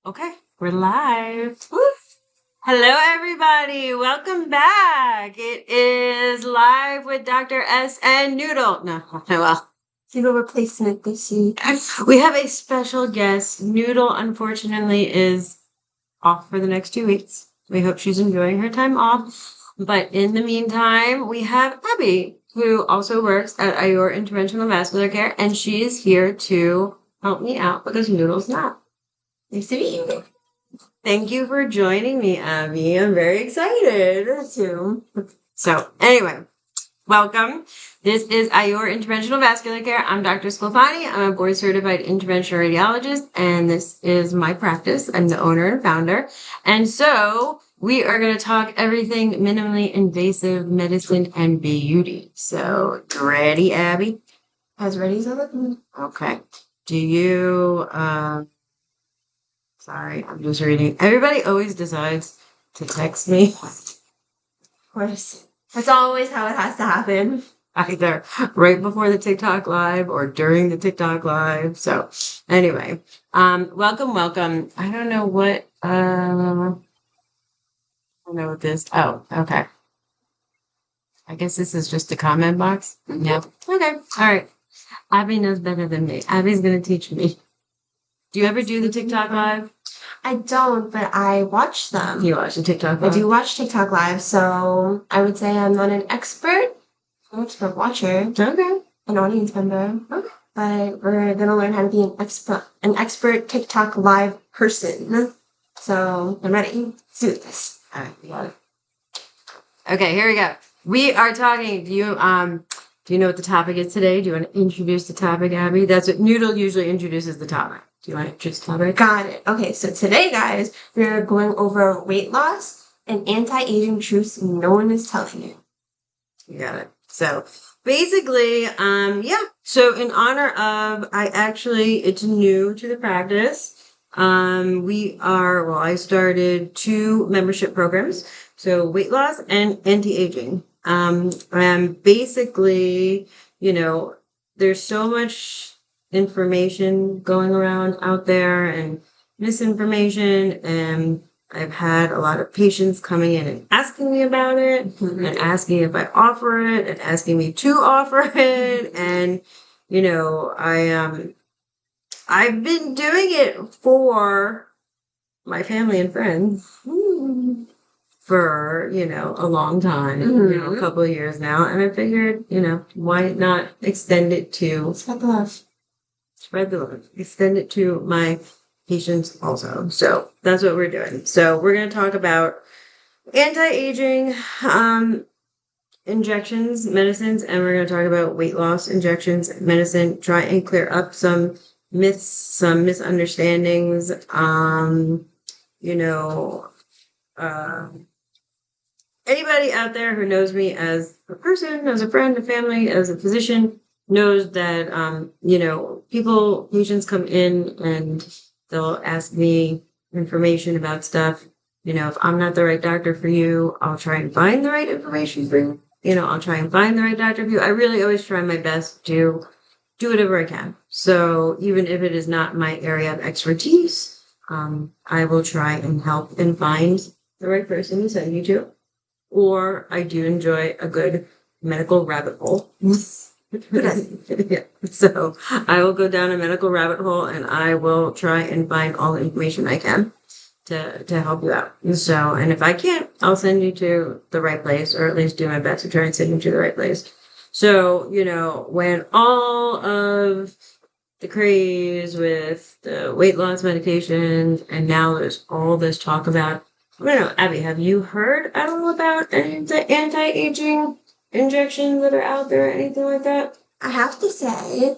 Okay, we're live. Woo! Hello, everybody. Welcome back. It is live with Dr. S and Noodle. No, well, Noodle replacement this week. we have a special guest. Noodle, unfortunately, is off for the next 2 weeks. We hope she's enjoying her time off. But in the meantime, we have Abby, who also works at Ayur Interventional Vascular Care, and she is here to help me out because Noodle's not. Nice to meet you. Thank you for joining me, Abby. I'm very excited too. So, anyway, welcome. This is Ayur Interventional Vascular Care. I'm Dr. Sclafani. I'm a board certified interventional radiologist, and this is my practice. I'm the owner and founder. And so, we are going to talk everything minimally invasive medicine and beauty. So, ready, Abby? As ready as I look. Okay. Do you, sorry, I'm just reading. Everybody always decides to text me. Of course. That's always how it has to happen. Either right before the TikTok live or during the TikTok live. So anyway, welcome. I don't know what, I don't know what this, oh, okay. I guess this is just a comment box. Yeah. Okay. All right. Abby knows better than me. Abby's going to teach me. Do you ever do the TikTok live? I don't, but I watch them. You watch the TikTok live? I do watch TikTok live, so I would say I'm not an expert watcher. Okay. An audience member. Okay. But we're gonna learn how to be an expert TikTok live person. So I'm ready. Let's do this. All right, we got it. Okay, here we go. We are talking. Do you know what the topic is today? Do you want to introduce the topic, Abby? That's what Noodle usually introduces the topic. Do you want to introduce the topic? Got it. Okay, so today, guys, we're going over weight loss and anti-aging truths no one is telling you. You got it. So basically, yeah. So in honor of, it's new to the practice. I started 2 membership programs. So weight loss and anti-aging. And basically, there's so much information going around out there and misinformation, and I've had a lot of patients coming in and asking me about it and asking if I offer it and asking me to offer it. And, I've been doing it for my family and friends for, a long time, a couple of years now. And I figured, why not extend it to Spread the love. Extend it to my patients also. So that's what we're doing. So we're going to talk about anti-aging injections, medicines, and we're going to talk about weight loss injections, medicine, try and clear up some myths, some misunderstandings. Anybody out there who knows me as a person, as a friend, a family, as a physician, knows that, patients come in and they'll ask me information about stuff. If I'm not the right doctor for you, I'll try and find the right information for you. I'll try and find the right doctor for you. I really always try my best to do whatever I can. So even if it is not my area of expertise, I will try and help and find the right person to send you to. Or I do enjoy a good medical rabbit hole. Yeah. So I will go down a medical rabbit hole and I will try and find all the information I can to help you out. So, and if I can't, I'll send you to the right place, or at least do my best to try and send you to the right place. So, when all of the craze with the weight loss medications, and now there's all this talk about, I don't know, Abby, have you heard at all about any of the anti-aging injections that are out there or anything like that? I have to say,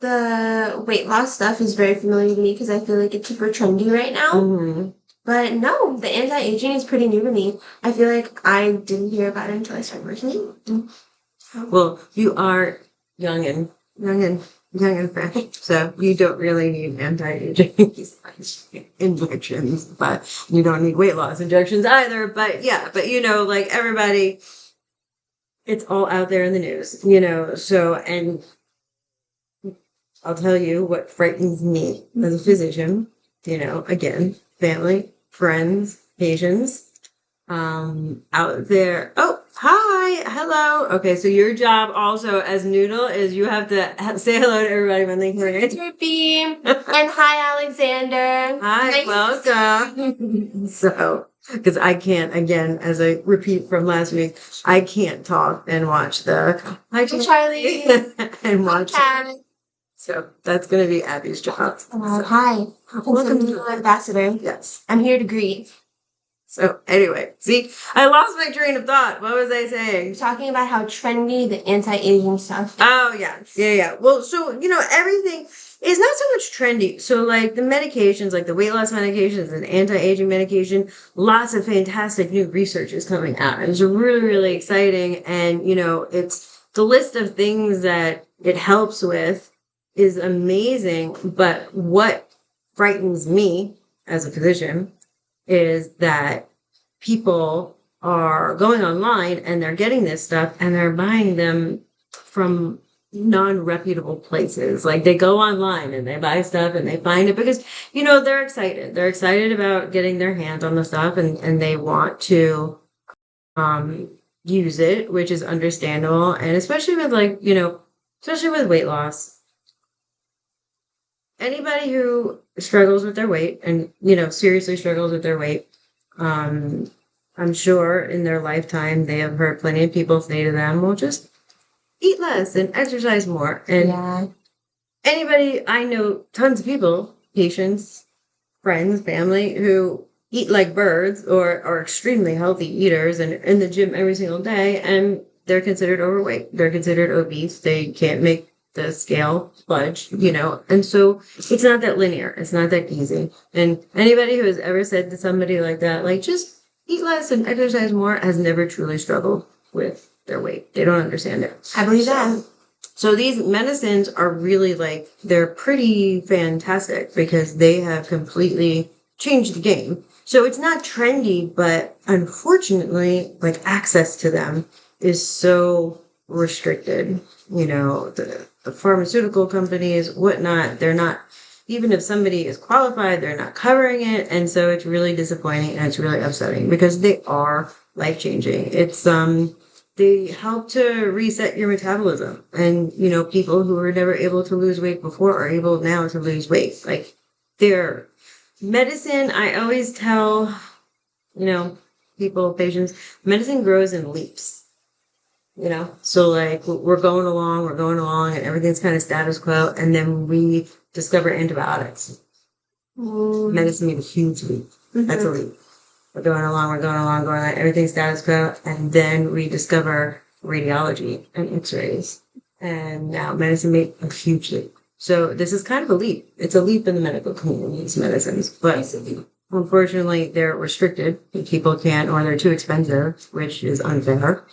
the weight loss stuff is very familiar to me because I feel like it's super trendy right now. Mm-hmm. But no, the anti-aging is pretty new to me. I feel like I didn't hear about it until I started working. Well, you are young and fresh, so you don't really need anti-aging injections, but you don't need weight loss injections either. But yeah, but like everybody, it's all out there in the news, so, and I'll tell you what frightens me as a physician, again, family, friends, patients out there. Oh, hi, hello. Okay, so your job also as Noodle is you have to say hello to everybody when they hear it. Beam. And hi, Alexander. Hi, Nice welcome. So, because I can't, again, as I repeat from last week, I can't talk and watch the Hi, Charlie. and watch. Cat. So that's going to be Abby's job. Hi. Welcome to Noodle Ambassador. Yes. I'm here to greet. So anyway, see, I lost my train of thought. What was I saying? Talking about how trendy the anti-aging stuff. Oh, yeah. Well, so, everything is not so much trendy. So, like, the medications, like the weight loss medications and anti-aging medication, lots of fantastic new research is coming out. It's really, really exciting. And, it's the list of things that it helps with is amazing. But what frightens me as a physician is that people are going online and they're getting this stuff and they're buying them from non-reputable places. Like they go online and they buy stuff and they find it because, they're excited. They're excited about getting their hands on the stuff and they want to use it, which is understandable. And especially with especially with weight loss. Anybody who struggles with their weight and, seriously struggles with their weight, I'm sure in their lifetime they have heard plenty of people say to them, well, just eat less and exercise more. And anybody, I know tons of people, patients, friends, family, who eat like birds or are extremely healthy eaters and in the gym every single day, and they're considered overweight. They're considered obese. They can't make the scale budge, and so it's not that linear. It's not that easy. And anybody who has ever said to somebody like that, like, just eat less and exercise more, has never truly struggled with their weight. They don't understand it. I believe that. So these medicines are really they're pretty fantastic because they have completely changed the game. So it's not trendy, but unfortunately, access to them is so restricted. The pharmaceutical companies, whatnot, they're not, even if somebody is qualified, they're not covering it. And so it's really disappointing and it's really upsetting because they are life-changing. It's, they help to reset your metabolism. And, people who were never able to lose weight before are able now to lose weight. Their medicine, I always tell, patients, medicine grows in leaps. So we're going along and everything's kind of status quo. And then we discover antibiotics. Medicine made a huge leap. That's a leap. We're going along, everything's status quo. And then we discover radiology and x-rays. And now medicine made a huge leap. So this is kind of a leap. It's a leap in the medical community, these medicines. But unfortunately, they're restricted. People can't, or they're too expensive, which is unfair,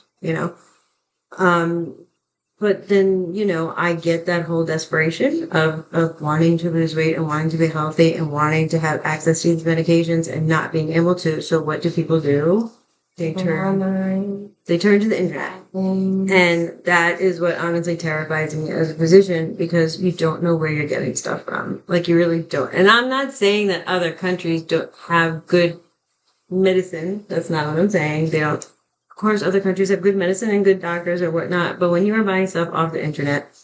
But then, I get that whole desperation of wanting to lose weight and wanting to be healthy and wanting to have access to these medications and not being able to. So what do people do? They turn to the internet. And that is what honestly terrifies me as a physician because you don't know where you're getting stuff from. You really don't. And I'm not saying that other countries don't have good medicine. That's not what I'm saying. They don't. Of course, other countries have good medicine and good doctors or whatnot, but when you are buying stuff off the internet,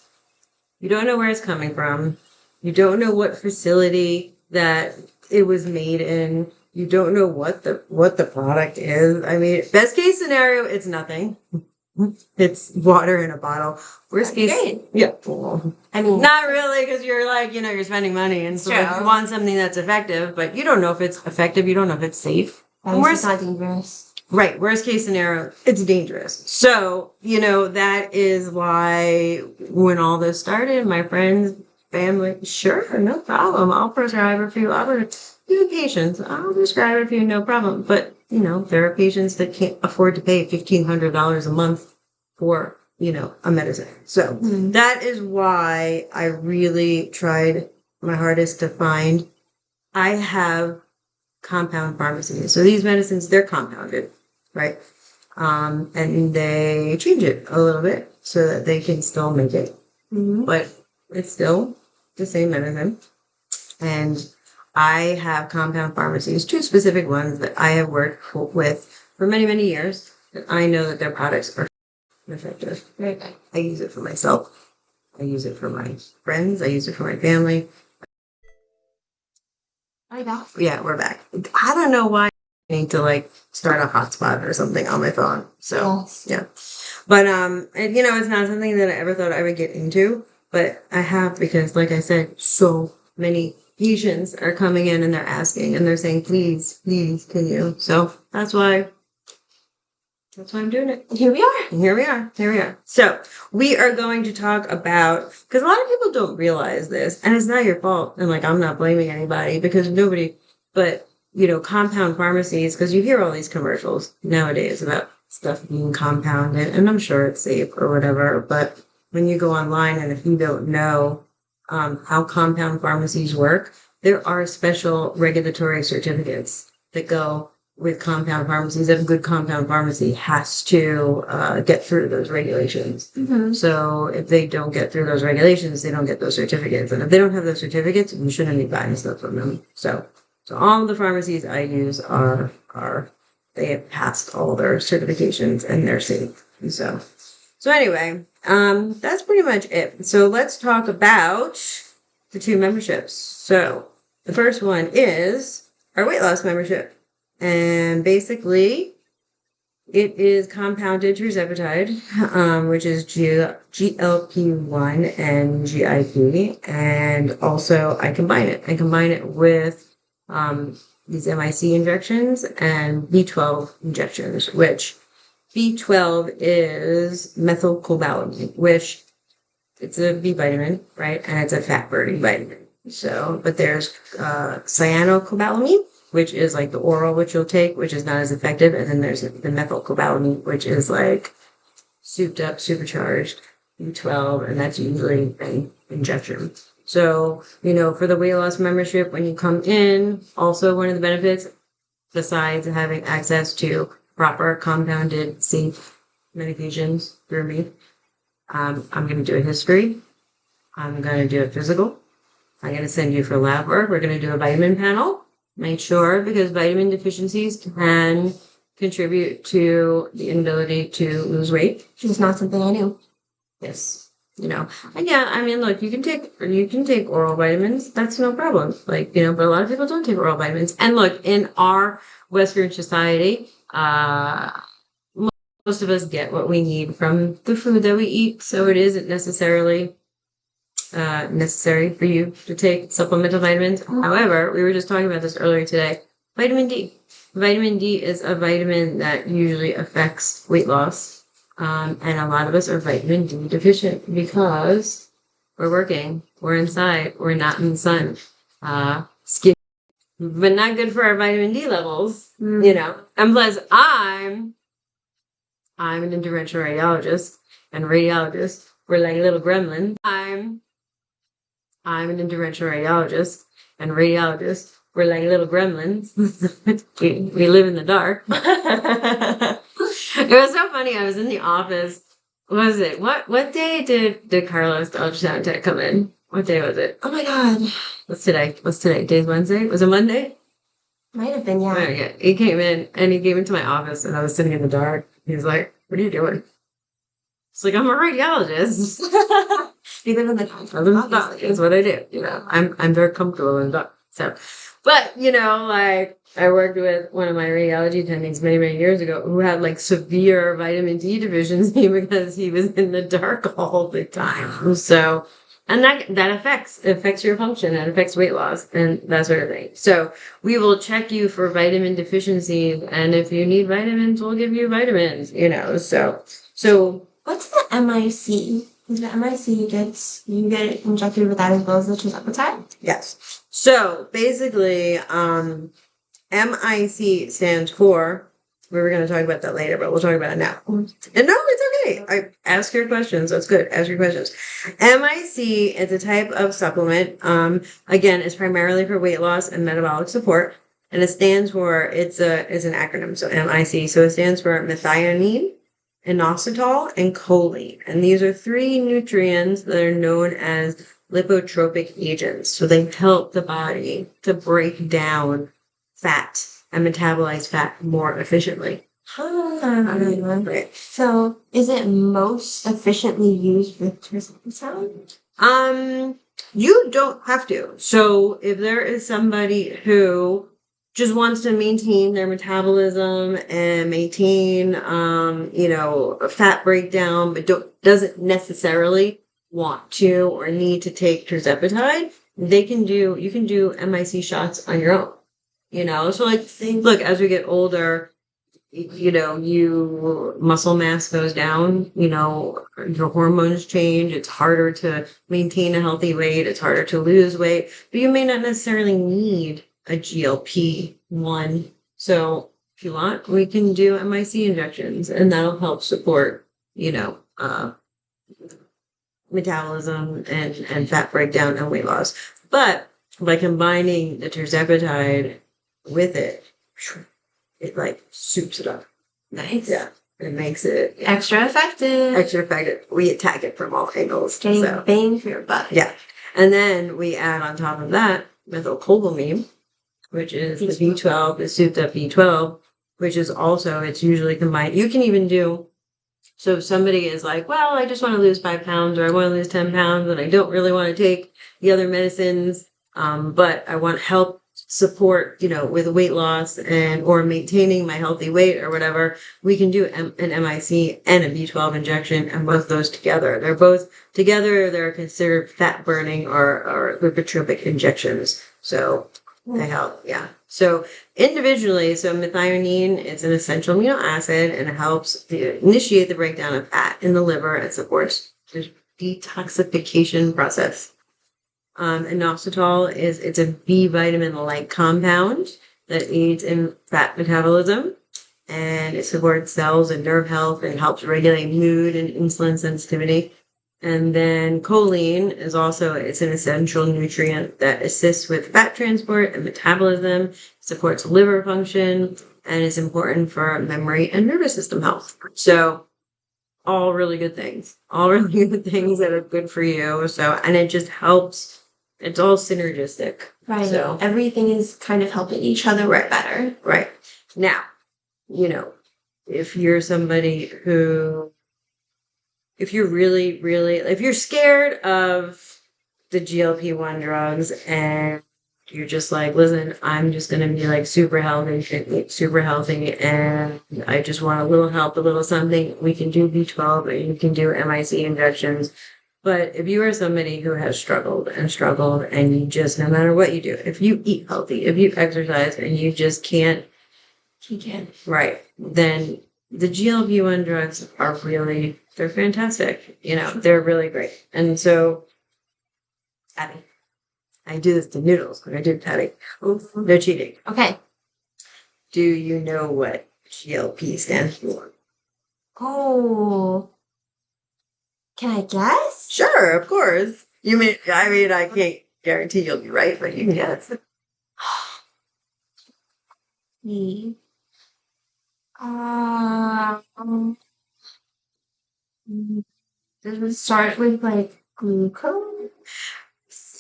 you don't know where it's coming from. You don't know what facility that it was made in. You don't know what the product is. I mean, best case scenario, it's nothing. It's water in a bottle. Worst case, yeah. I mean, not really, because you're you're spending money, and so you want something that's effective, but you don't know if it's effective. You don't know if it's safe. It's not dangerous. Right. Worst case scenario, it's dangerous. So, that is why when all this started, my friends, family, sure, no problem. I'll prescribe it for you. I'll patients. I'll prescribe it for you, no problem. But, there are patients that can't afford to pay $1,500 a month for, a medicine. So that is why I really tried my hardest to find. I have compound pharmacies. So these medicines, they're compounded, right? And they change it a little bit so that they can still make it. But it's still the same medicine. And I have compound pharmacies, 2 specific ones that I have worked with for many, many years. And I know that their products are effective. Right. I use it for myself. I use it for my friends. I use it for my family. Are you back? Yeah, we're back. I don't know why I need to like start a hotspot or something on my phone. So Yes. yeah. But and, you know, it's not something that I ever thought I would get into, but I have because, like I said, so many patients are coming in and they're asking and they're saying, please, please, can you? So that's why I'm doing it. And here we are. And here we are. Here we are. So we are going to talk about, because a lot of people don't realize this, and it's not your fault. And like, I'm not blaming anybody because nobody, but you know, compound pharmacies, because you hear all these commercials nowadays about stuff being compounded, and I'm sure it's safe or whatever. But when you go online and if you don't know how compound pharmacies work, there are special regulatory certificates that go with compound pharmacies. Every good compound pharmacy has to get through those regulations. Mm-hmm. So if they don't get through those regulations, they don't get those certificates. And if they don't have those certificates, you shouldn't be buying stuff from them. So all of the pharmacies I use are they have passed all their certifications and they're safe. So anyway, that's pretty much it. So let's talk about the 2 memberships. So the first one is our weight loss membership. And basically, it is compounded Tirzepatide, which is GLP-1 and GIP. And also, I combine it. I combine it with these MIC injections and B12 injections, which B12 is methylcobalamin, which it's a B vitamin, right? And it's a fat-burning vitamin. So, but there's cyanocobalamin, which is like the oral, which you'll take, which is not as effective. And then there's the methylcobalamin, which is like souped up, supercharged B12, and that's usually an injection. So, you know, for the weight loss membership, when you come in, also one of the benefits, besides having access to proper compounded, safe medications through me, I'm going to do a history. I'm going to do a physical. I'm going to send you for lab work. We're going to do a vitamin panel. Make sure, because vitamin deficiencies can contribute to the inability to lose weight. It's not something I knew. Yes. You know, and yeah, I mean, look, you can take oral vitamins. That's no problem. Like, you know, but a lot of people don't take oral vitamins. And look, in our Western society, most of us get what we need from the food that we eat. So it isn't necessarily necessary for you to take supplemental vitamins. However, we were just talking about this earlier today. Vitamin D. Vitamin D is a vitamin that usually affects weight loss. And a lot of us are vitamin D deficient because we're working, we're inside, we're not in the sun. Skin, but not good for our vitamin D levels, you know. And plus, I'm an interventional radiologist, and radiologists, we're like little gremlins. I'm an interventional radiologist, and radiologists, we're like little gremlins. we live in the dark. It was so funny. I was in the office. What was it? What day did Carlos, the ultrasound tech, come in? What day was it? Oh my god. What's today? Today's Wednesday? Was it Monday? Might have been, yeah. Oh, yeah. He came in and he came into my office and I was sitting in the dark. He was like, "What are you doing?" It's like, "I'm a radiologist." You live in the dark. I live in the dark. That's what I do. You know, I'm very comfortable in the dark. So, but you know, like I worked with one of my radiology attendings many, many years ago who had like severe vitamin D deficiency because he was in the dark all the time. So, and that affects your function and affects weight loss and that sort of thing. So we will check you for vitamin deficiencies, and if you need vitamins, we'll give you vitamins. You know, so. What's the MIC? Is the MIC you get it injected with that as well as the Tirzepatide? Yes. So basically, MIC stands for, we were going to talk about that later, but we'll talk about it now. And no, it's okay. I ask your questions. That's good. Ask your questions. MIC is a type of supplement. Again, it's primarily for weight loss and metabolic support. And it stands for, it's an acronym. So MIC. So it stands for methionine, inositol, and choline. And these are 3 nutrients that are known as lipotropic agents. So they help the body to break down fat and metabolize fat more efficiently. Right. So, is it most efficiently used with testosterone? You don't have to. So if there is somebody who just wants to maintain their metabolism and maintain, a fat breakdown, but doesn't necessarily want to or need to take tirzepatide, you can do MIC shots on your own. So like, look, as we get older, muscle mass goes down, your hormones change. It's harder to maintain a healthy weight. It's harder to lose weight, but you may not necessarily need a GLP-1. So if you want, we can do MIC injections and that'll help support, metabolism and fat breakdown and weight loss. But by combining the tirzepatide with it like soups it up. Nice. Yeah. It makes it Extra effective. extra effective. We attack it from all angles. Getting So bang for your buck. yeah. And then we add on top of that methylcobalamin, which is the B12, the souped up B12, which is also, it's usually combined. You can even do, so if somebody is like, well, I just want to lose 5 pounds or I want to lose 10 pounds and I don't really want to take the other medicines, but I want help support, with weight loss or maintaining my healthy weight or whatever, we can do an MIC and a B12 injection and both those together. They're both together. They're considered fat burning or lipotropic injections. So they help. Yeah. So individually, so methionine is an essential amino acid and it helps to initiate the breakdown of fat in the liver and supports the detoxification process. Inositol it's a B vitamin-like compound that aids in fat metabolism and it supports cells and nerve health and helps regulate mood and insulin sensitivity. And then choline it's an essential nutrient that assists with fat transport and metabolism, supports liver function, and is important for memory and nervous system health. So all really good things, that are good for you. So, and it just helps. It's all synergistic. Right. So Everything is kind of helping each other work better. right. Now, if you're somebody who, if you're really, really, if you're scared of the GLP-1 drugs and you're just like, listen, I'm just going to be like super healthy, and I just want a little help, a little something, we can do B12 and you can do MIC injections. But if you are somebody who has struggled and you just, no matter what you do, if you eat healthy, if you exercise and you just can't, right, then the GLP-1 drugs are really, they're fantastic. They're really great. And so, Patty, I do this to noodles. Like I do Patty. No cheating. Okay. Do you know what GLP stands for? Oh. Can I guess? Sure, of course. I can't guarantee you'll be right, but you can guess. Me. Does it start with like glucose?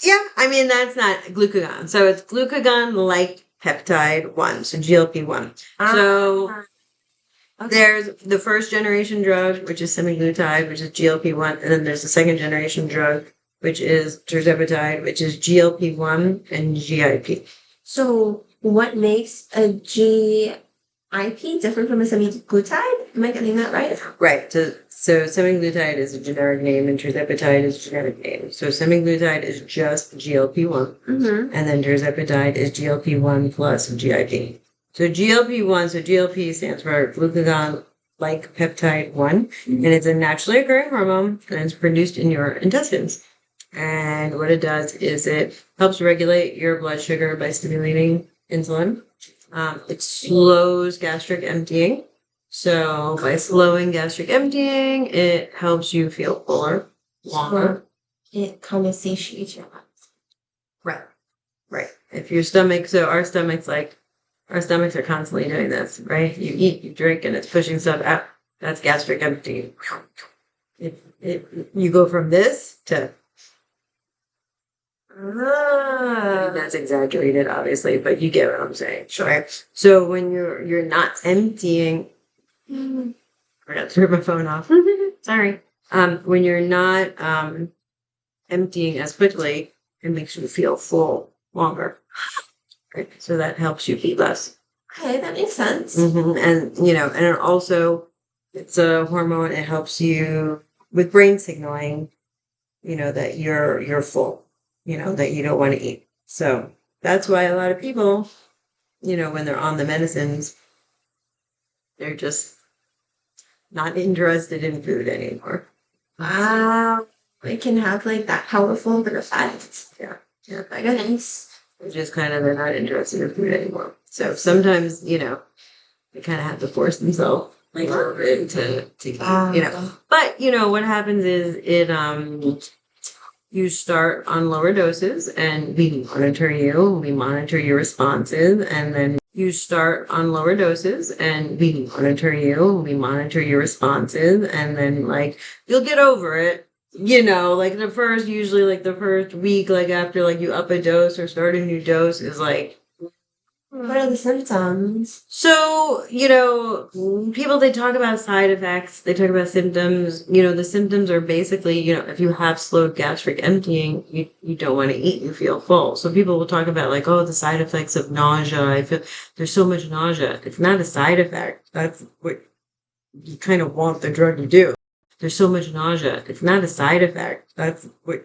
Yeah, that's not glucagon. So it's glucagon-like peptide 1, so GLP-1. So Okay. there's the first generation drug, which is semaglutide, which is GLP-1, and then there's the second generation drug, which is tirzepatide, which is GLP-1 and GIP. So what makes a GIP different from a semaglutide? Am I getting that right? Right. So semaglutide is a generic name and tirzepatide is a generic name. So semaglutide is just GLP-1, and then tirzepatide is GLP-1 plus GIP. So GLP stands for glucagon-like peptide 1, and it's a naturally occurring hormone, and it's produced in your intestines. And what it does is it helps regulate your blood sugar by stimulating insulin. It slows gastric emptying. So by slowing gastric emptying, it helps you feel fuller, longer. It kind of satiates your lungs. Right. If your stomach, our stomachs are constantly doing this, right? You eat, you drink, and it's pushing stuff out. That's gastric emptying. You go from this to I mean, that's exaggerated, obviously, but you get what I'm saying. Sure. So when you're not emptying, I forgot to turn my phone off. Sorry. When you're not emptying as quickly, it makes you feel full longer. Right? So that helps you eat less. Okay, that makes sense. And and it also it's a hormone. It helps you with brain signaling. That you're full. That you don't want to eat. So that's why a lot of people, when they're on the medicines, they're just not interested in food anymore. Wow. It can have like that powerful of an effect. Yeah. My goodness. It's just kind of they're not interested in food anymore. So sometimes, they kind of have to force themselves like a little bit to eat, But what happens is you start on lower doses and we monitor your responses, and then you start on lower doses and we monitor your responses, and then like you'll get over it. Like usually like the first week, like after like you up a dose or start a new dose is like, what are the symptoms? So, people, they talk about side effects, they talk about symptoms. The symptoms are basically, if you have slowed gastric emptying, you don't want to eat, you feel full. So people will talk about like, oh, the side effects of nausea. I feel there's so much nausea. It's not a side effect. That's what you kind of want the drug to do. There's so much nausea. It's not a side effect. That's what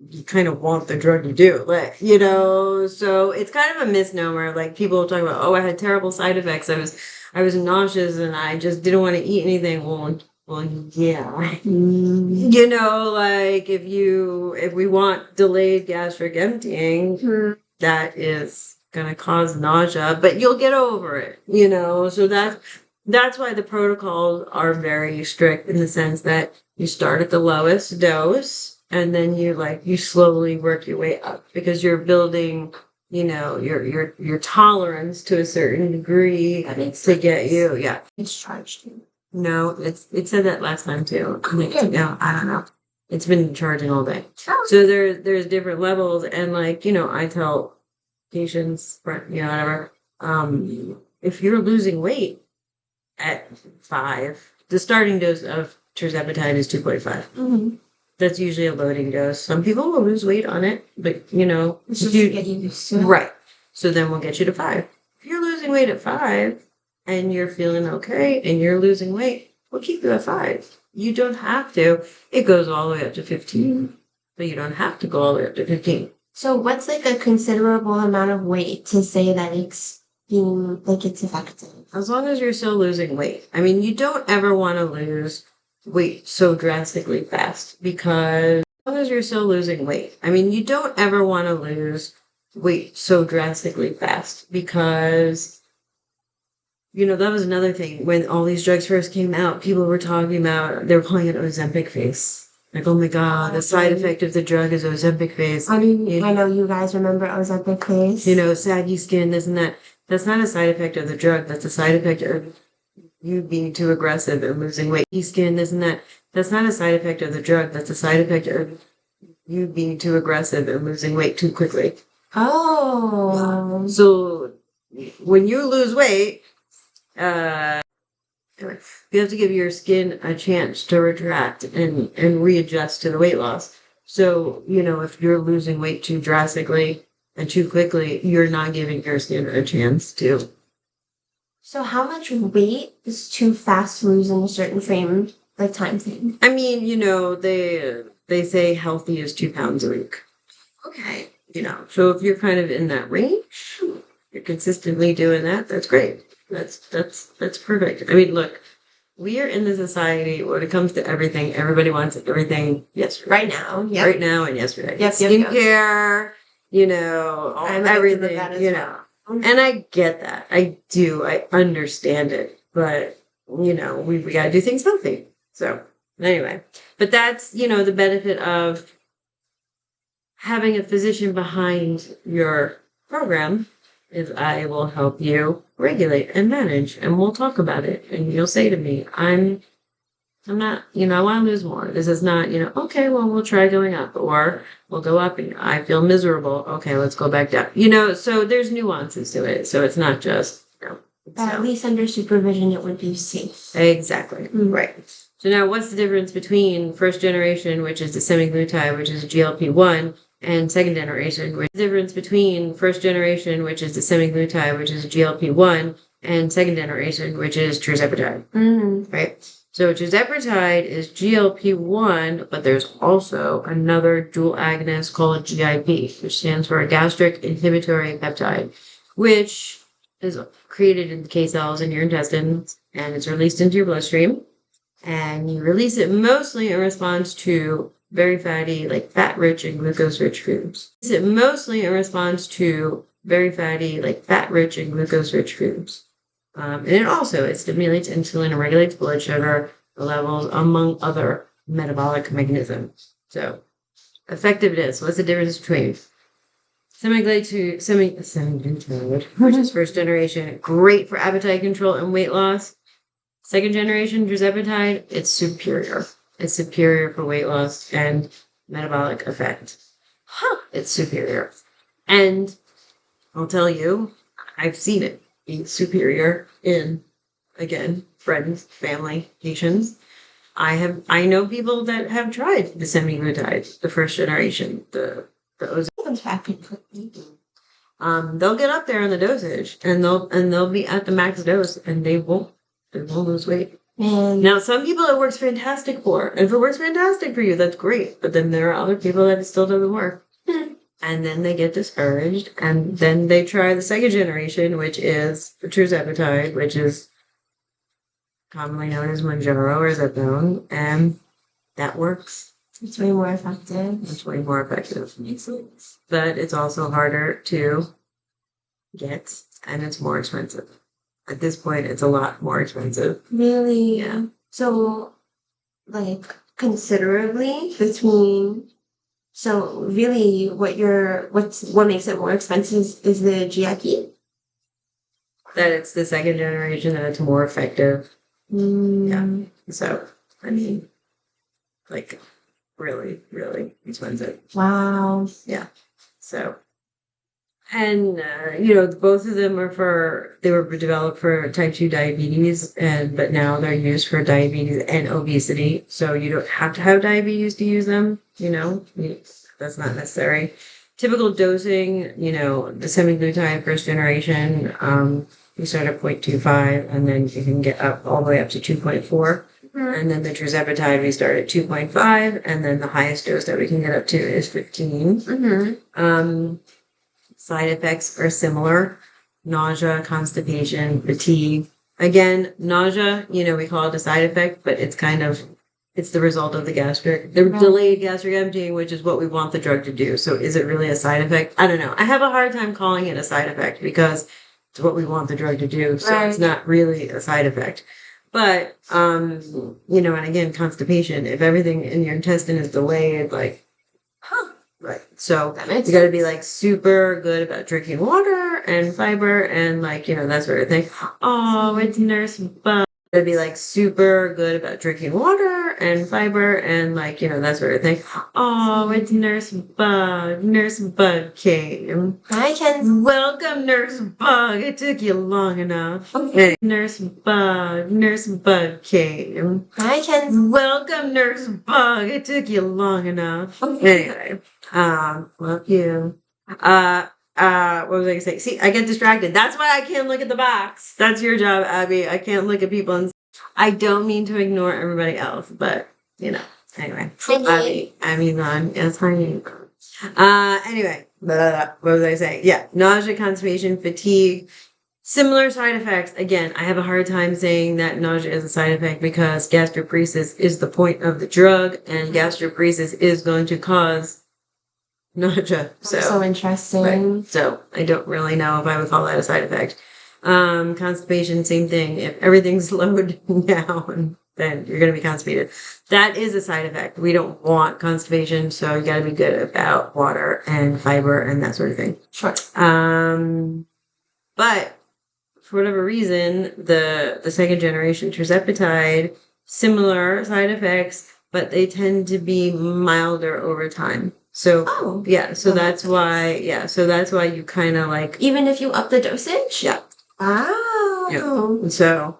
you kind of want the drug to do. Like, so it's kind of a misnomer. Like people talk about, oh, I had terrible side effects. I was nauseous and I just didn't want to eat anything. Well, yeah. Like if we want delayed gastric emptying, that is gonna cause nausea, but you'll get over it, So that's why the protocols are very strict in the sense that you start at the lowest dose and then you slowly work your way up because you're building, your tolerance to a certain degree to get you. Yeah. It's charged. No, it said that last time too. No, I don't know. It's been charging all day. So there's different levels, and I tell patients, whatever, if you're losing weight at 5, the starting dose of Tirzepatide is 2.5. That's usually a loading dose. Some people will lose weight on it, but it's just getting used to it. Right. So then we'll get you to 5. If you're losing weight at 5 and you're feeling okay and you're losing weight, we'll keep you at 5. You don't have to. It goes all the way up to 15, but you don't have to go all the way up to 15. So what's like a considerable amount of weight to say that it's being like it's effective? As long as you're still losing weight. I mean, you don't ever want to lose weight so drastically fast because as long as you're still losing weight. I mean, you don't ever want to lose weight so drastically fast because, that was another thing. When all these drugs first came out, people were talking about, they were calling it Ozempic face. Like, oh my God, the side effect of the drug is Ozempic face. I mean, I know you guys remember Ozempic face. Saggy skin, this and that. That's not a side effect of the drug. That's a side effect of you being too aggressive and losing weight. Skin, this and that. That's not a side effect of the drug. That's a side effect of you being too aggressive and losing weight too quickly. Oh. So when you lose weight, you have to give your skin a chance to retract and readjust to the weight loss. So, if you're losing weight too drastically and too quickly, you're not giving your skin a chance to. So how much weight is too fast to lose in a certain time frame? I mean, they say healthy is 2 pounds a week. Okay. So if you're kind of in that range, you're consistently doing that, that's great. That's perfect. I mean, look, we are in the society when it comes to everything, everybody wants everything yesterday. Right now. Yep. Right now and yesterday. Yep, Skincare, everything, well. And I get that. I do. I understand it. But, we got to do things healthy. So, anyway. But that's, the benefit of having a physician behind your program is I will help you regulate and manage, and we'll talk about it. And you'll say to me, I'm I'm not, I want to lose more. This is not, okay, well, we'll try going up, or we'll go up and I feel miserable. Okay, let's go back down. So there's nuances to it. So it's not just, At least under supervision, it would be safe. Exactly. Right. So now what's the difference between first generation, which is the semaglutide, which is GLP-1, and second generation? What's the difference between first generation, which is the semaglutide, which is GLP-1, and second generation, which is Tirzepatide? Right? So Tirzepatide is GLP-1, but there's also another dual agonist called GIP, which stands for a gastric inhibitory peptide, which is created in K cells in your intestines, and it's released into your bloodstream. And you release it mostly in response to very fatty, like fat-rich and glucose-rich foods. It mostly in response to very fatty, like fat-rich and glucose-rich foods. And it stimulates insulin and regulates blood sugar levels, among other metabolic mechanisms. So, effectiveness. What's the difference between semaglutide, which is first generation, great for appetite control and weight loss. Second generation Tirzepatide, it's superior. It's superior for weight loss and metabolic effect. It's superior. And I'll tell you, I've seen it be superior in, again, friends, family, patients. I know people that have tried the semaglutide, the first generation, the Comes back pretty quickly. they'll get up there on the dosage and they'll be at the max dose and they won't lose weight. And Now some people it works fantastic for, and if it works fantastic for you, that's great. But then there are other people that it still doesn't work. And then they get discouraged, and then they try the second generation, which is the Tirzepatide, which is commonly known as Mounjaro or Zepbound, and that works. it's way more effective. It's way more effective. But it's also harder to get, and it's more expensive. At this point, it's a lot more expensive. Really? Yeah. So, like, considerably between. So, really, what makes it more expensive is the GIP. That it's the second generation and it's more effective. Yeah. So, I mean, like, really, really expensive. Wow. Yeah. So, and, both of them they were developed for type 2 diabetes, but now they're used for diabetes and obesity. So you don't have to have diabetes to use them, that's not necessary. Typical dosing, the semaglutide first generation, you start at 0.25 and then you can get up all the way up to 2.4. And then the Tirzepatide, we start at 2.5, and then the highest dose that we can get up to is 15. Side effects are similar: nausea, constipation, fatigue. Again, nausea, we call it a side effect, but it's the result of the delayed gastric emptying, which is what we want the drug to do. So is it really a side effect? I don't know. I have a hard time calling it a side effect because it's what we want the drug to do. So It's not really a side effect. But, and again, constipation, if everything in your intestine is delayed, right. So you got to be super good about drinking water and fiber and that sort of thing. Oh, it's Nurse Bug. Got to be super good about drinking water and fiber and that sort of thing. Oh, it's Nurse Bug. Nurse Bug came. Hi, Ken. Welcome, Nurse Bug. It took you long enough. Okay. Nurse Bug. Nurse Bug came. Hi, Ken. Welcome, Nurse Bug. It took you long enough. Anyway, love you. What was I gonna say? See, I get distracted. That's why I can't look at the box. That's your job, Abby. I can't look at people and I don't mean to ignore everybody else, but anyway. Abby's on. Yes, honey. Anyway, what was I saying? Yeah, nausea, constipation, fatigue, similar side effects. Again, I have a hard time saying that nausea is a side effect because gastroparesis is the point of the drug, and gastroparesis is going to cause nausea. So interesting. Right. So I don't really know if I would call that a side effect. Constipation, same thing. If everything's slowed down, then you're going to be constipated. That is a side effect. We don't want constipation, so you got to be good about water and fiber and that sort of thing. Sure. But for whatever reason, the second generation Tirzepatide similar side effects, but they tend to be milder over time. So Oh. yeah, so Oh, that's that's why so that's why you kind of like Even if you up the dosage? yeah. Oh. So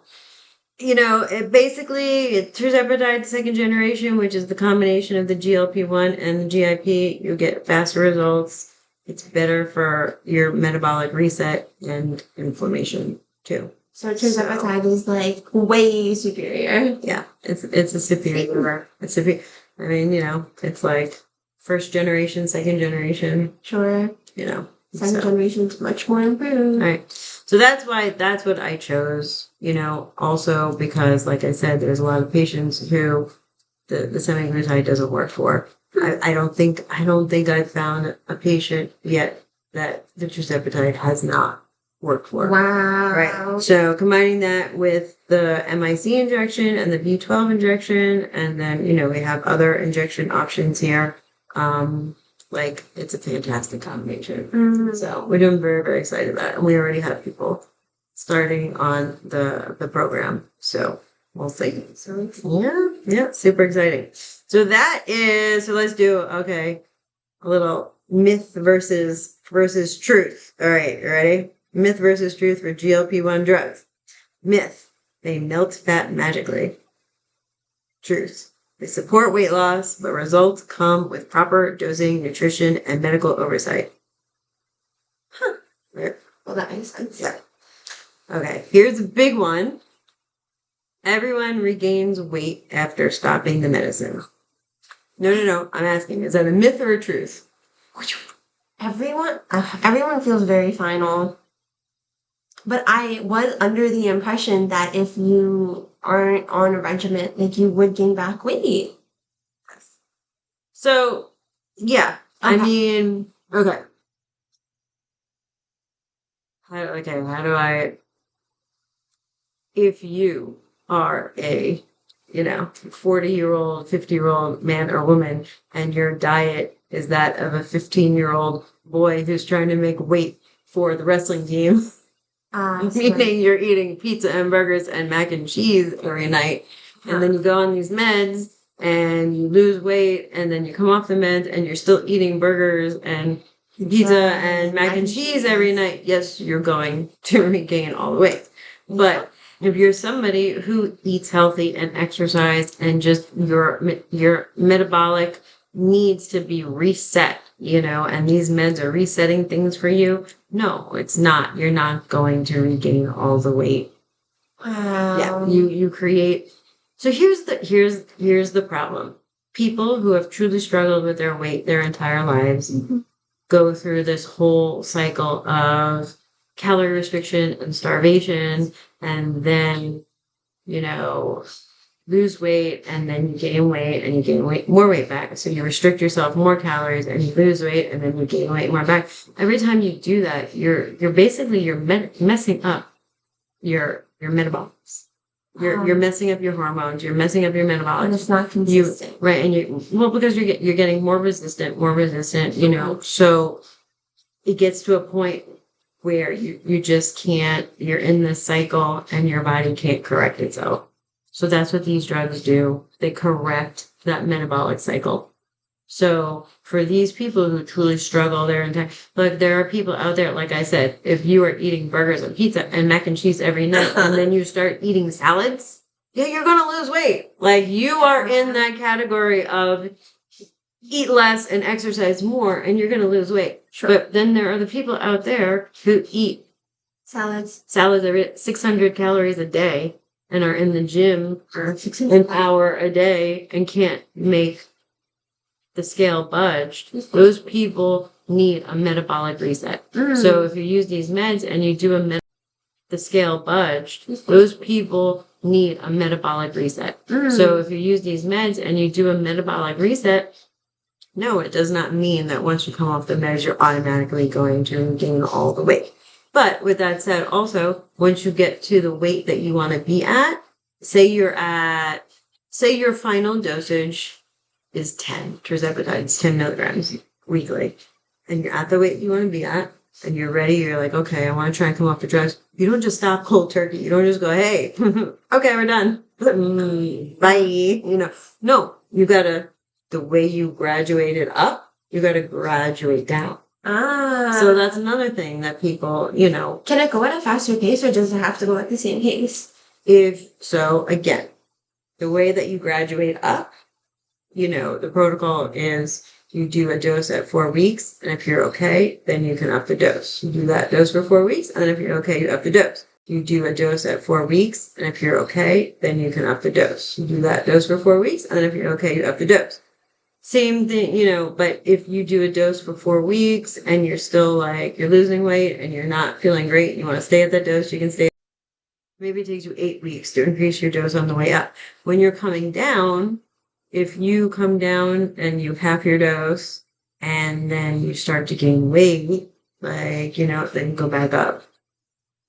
it basically Tirzepatide second generation, which is the combination of the GLP-1 and the GIP. You get faster results. It's better for your metabolic reset and inflammation too. So Tirzepatide is like way superior. Yeah, it's a superior. It's superior. I mean, it's like first generation, second generation. Sure. Second generation is much more improved. Right. So that's what I chose, also because, like I said, there's a lot of patients who the semaglutide doesn't work for. I don't think I've found a patient yet that the Tirzepatide has not worked for. Wow. Right. So combining that with the MIC injection and the B12 injection, and then, we have other injection options here. Like, it's a fantastic combination. So we're doing very, very excited about it. And we already have people starting on the program. So we'll see. So yeah, super exciting. So let's do, a little myth versus truth. All right, you ready? Myth versus truth for GLP-1 drugs. Myth, they melt fat magically. Truth, they support weight loss, but results come with proper dosing, nutrition, and medical oversight. Right. Well, that makes sense. Yeah. Okay, here's a big one. Everyone regains weight after stopping the medicine. No. I'm asking, is that a myth or a truth? Everyone feels very final. But I was under the impression that if you aren't on a regimen, like you would gain back weight. So, yeah. I mean, okay. How do I... If you are a 40-year-old, 50-year-old man or woman, and your diet is that of a 15-year-old boy who's trying to make weight for the wrestling team, meaning you're eating pizza and burgers and mac and cheese every night, and then you go on these meds and you lose weight, and then you come off the meds and you're still eating burgers and pizza and mac and cheese every night, yes, you're going to regain all the weight. But if you're somebody who eats healthy and exercise and just your metabolic needs to be reset, and these meds are resetting things for you, no, it's not. You're not going to regain all the weight. Wow. Yeah, you create. So here's the problem. People who have truly struggled with their weight their entire lives go through this whole cycle of calorie restriction and starvation, and then, lose weight, and then you gain weight, and you gain more weight back. So you restrict yourself more calories, and you lose weight, and then you gain weight more back. Every time you do that, you're basically messing up your metabolics. You're messing up your hormones. You're messing up your metabolics. And it's not consistent. Right, and because you're getting more resistant. So it gets to a point where you just can't, you're in this cycle and your body can't correct itself. So that's what these drugs do. They correct that metabolic cycle. So for these people who truly struggle their entire, there are people out there, like I said, if you are eating burgers and pizza and mac and cheese every night and then you start eating salads, yeah, you're going to lose weight. You are in that category of eat less and exercise more, and you're going to lose weight. Sure. But then there are the people out there who eat salads every 600 calories a day and are in the gym for an hour a day and can't make the scale budge. Those people need a metabolic reset. So if you use these meds and you do the scale budge, those people need a metabolic reset. So if you use these meds and you do a metabolic reset, no, it does not mean that once you come off the meds, you're automatically going to gain all the weight. But with that said, also, once you get to the weight that you want to be at, say your final dosage is 10, Tirzepatide is 10 milligrams weekly, and you're at the weight you want to be at, and you're ready, you're like, okay, I want to try and come off the drugs. You don't just stop cold turkey. You don't just go, hey, okay, we're done. Bye. You know, no, you gotta, the way you graduated up, you gotta graduate down. So that's another thing that people, you know. Can it go at a faster pace or does it have to go at the same pace? Again, the way that you graduate up, you know, the protocol is you do a dose at 4 weeks, and if you're okay, then you can up the dose. You do that dose for 4 weeks, and then if you're okay, you up the dose. You do a dose at 4 weeks, and if you're okay, then you can up the dose. You do that dose for 4 weeks, and then if you're okay, you up the dose. Same thing, you know, but if you do a dose for 4 weeks and you're still like, you're losing weight and you're not feeling great and you want to stay at that dose, you can stay. Maybe it takes you 8 weeks to increase your dose on the way up. When you're coming down, if you come down and you half your dose and then you start to gain weight, like, you know, then you go back up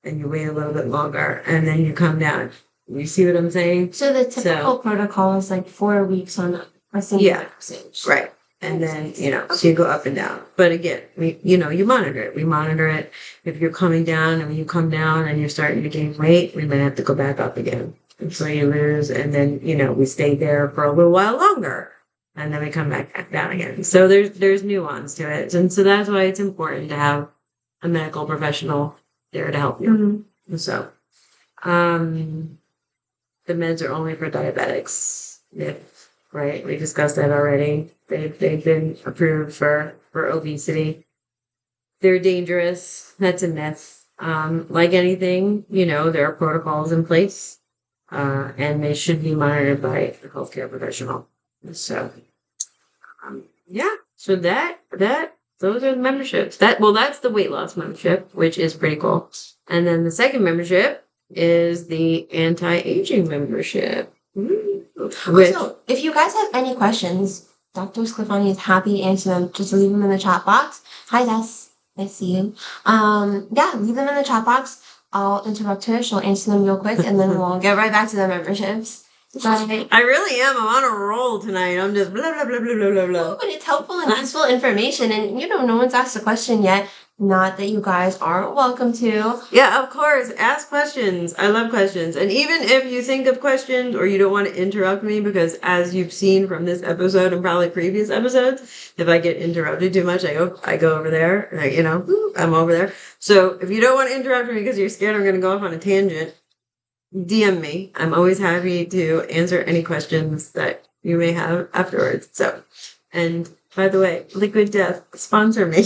and you wait a little bit longer and then you come down. You see what I'm saying? So the typical protocol is like 4 weeks on a single dosage. Right. And then, you know, so you go up and down. But again, you monitor it. We monitor it. If you're coming down and when you come down and you're starting to gain weight, we might have to go back up again. And so you lose, and then, you know, we stay there for a little while longer. And then we come back down again. So there's nuance to it. And so that's why it's important to have a medical professional there to help you. Mm-hmm. So, the meds are only for diabetics. Right, we discussed that already. They've been approved for obesity. They're dangerous. That's a myth. Like anything, you know, there are protocols in place, and they should be monitored by a healthcare professional. So, yeah. So those are the memberships. That's the weight loss membership, which is pretty cool. And then the second membership is the anti-aging membership. So, if you guys have any questions, Dr. Sclafani is happy to answer them. Just leave them in the chat box. Hi, Des. I see you. Yeah, leave them in the chat box. I'll interrupt her. She'll answer them real quick, and then we'll get right back to the memberships. I really am. I'm on a roll tonight. I'm just blah, blah, blah, blah, blah, blah, blah. But it's helpful and useful information, and, you know, no one's asked a question yet. Not that you guys aren't welcome to. Yeah, of course. Ask questions. I love questions. And even if you think of questions or you don't want to interrupt me, because as you've seen from this episode and probably previous episodes, if I get interrupted too much, I go over there. You know, I'm over there. So if you don't want to interrupt me because you're scared I'm going to go off on a tangent, DM me. I'm always happy to answer any questions that you may have afterwards. So, and by the way, Liquid Death, sponsor me.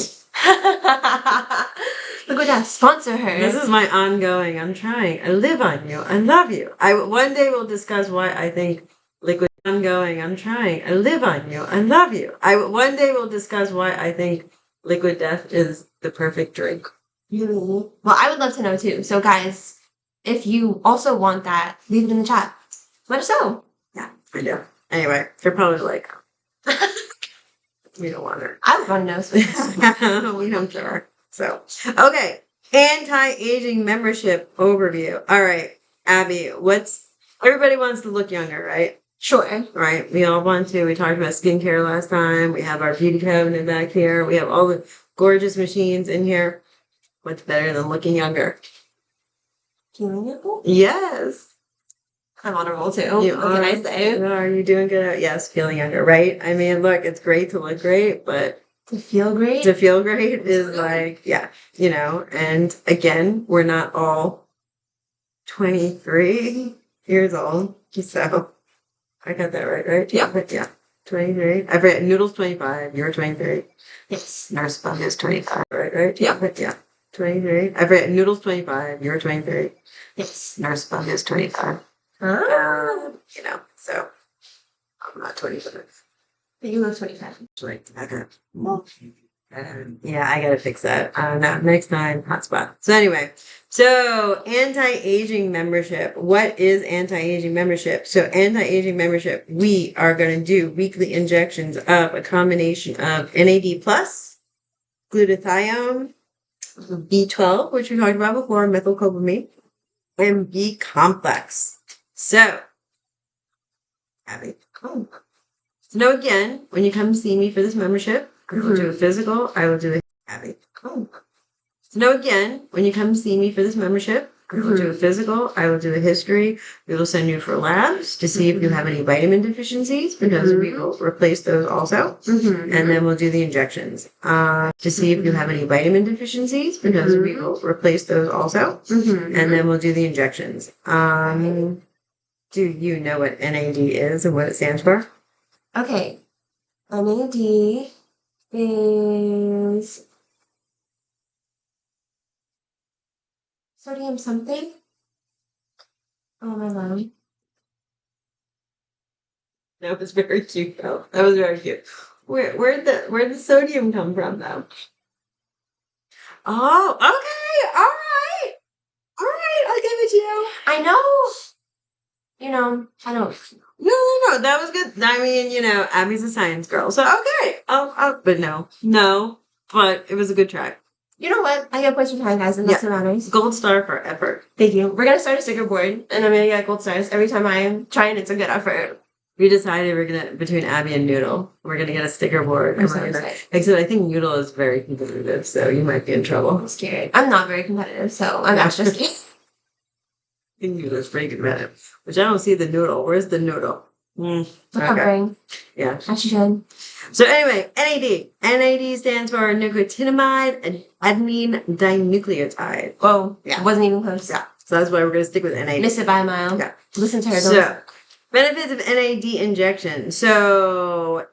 Liquid Death, sponsor her. This is my ongoing. I'm trying. I live on you. I love you. One day we'll discuss why I think liquid. Ongoing. I'm trying. I live on you. I love you. One day we'll discuss why I think Liquid Death is the perfect drink. Really? Well, I would love to know too. So, guys, if you also want that, leave it in the chat. Let us know. Yeah, I do. Anyway, they're probably like, we don't want her. I would want to know. We don't care. So, okay. Anti-aging membership overview. All right, Abby, everybody wants to look younger, right? Sure. Right. We all want to. We talked about skincare last time. We have our beauty cabinet back here. We have all the gorgeous machines in here. What's better than looking younger? Feeling younger? Yes. I'm on a roll too. What can I say? Are you doing good? Yes, feeling younger, right? I mean, look, it's great to look great, but to feel great? To feel great is like, yeah, you know, and again, we're not all 23 years old. So I got that right? Yeah. Yeah. 23. I forget, Noodle's 25. You're 23. Yes. Nurse Bug is 25. Right? Yeah. Yeah. 23. I forget, Noodle's 25. You're 23. Yes. Nurse Bug is 25. You know, so I'm not 25. But you look 25. Like, yeah, I gotta fix that. No, next time, hotspot. So anyway, so anti-aging membership. What is anti-aging membership? So anti-aging membership, we are going to do weekly injections of a combination of NAD+, glutathione, B12, which we talked about before, methylcobalamin, and B complex. So, Abby, so now again, when you come see me for this membership, I will do a physical. I will do a Abby. Now, again, when you come see me for this membership, I will do a physical, I will do a history. We will send you for labs to see if you have any vitamin deficiencies, because we will replace those also. And then we'll do the injections to see if you have any vitamin deficiencies, because we will replace those also. And then we'll do the injections. Do you know what NAD is and what it stands for? Okay. NAD is sodium something. Oh my god. That was very cute, though. That was very cute. Where'd the sodium come from, though? Oh, okay, all right. I'll give it to you. I know. I don't. No. That was good. I mean, Abby's a science girl, so okay. But no. But it was a good try. You know what? I get points for trying, guys, and that's what matters. Gold star for effort. Thank you. We're gonna start a sticker board, and I'm gonna get gold stars every time I try, and it's a good effort. We decided between Abby and Noodle, we're gonna get a sticker board. Except I think Noodle is very competitive, so you might be in trouble. I'm scared. I'm not very competitive, so I'm extra scared. I think Noodle's pretty competitive, which I don't see the Noodle. Where's the Noodle? Recovering. Yeah. As you should. So anyway, NAD. NAD stands for nicotinamide adenine dinucleotide. Oh, yeah. Wasn't even close. Yeah. So that's why we're going to stick with NAD. Missed it by a mile. Yeah. Listen to her. So, benefits of NAD injection. So,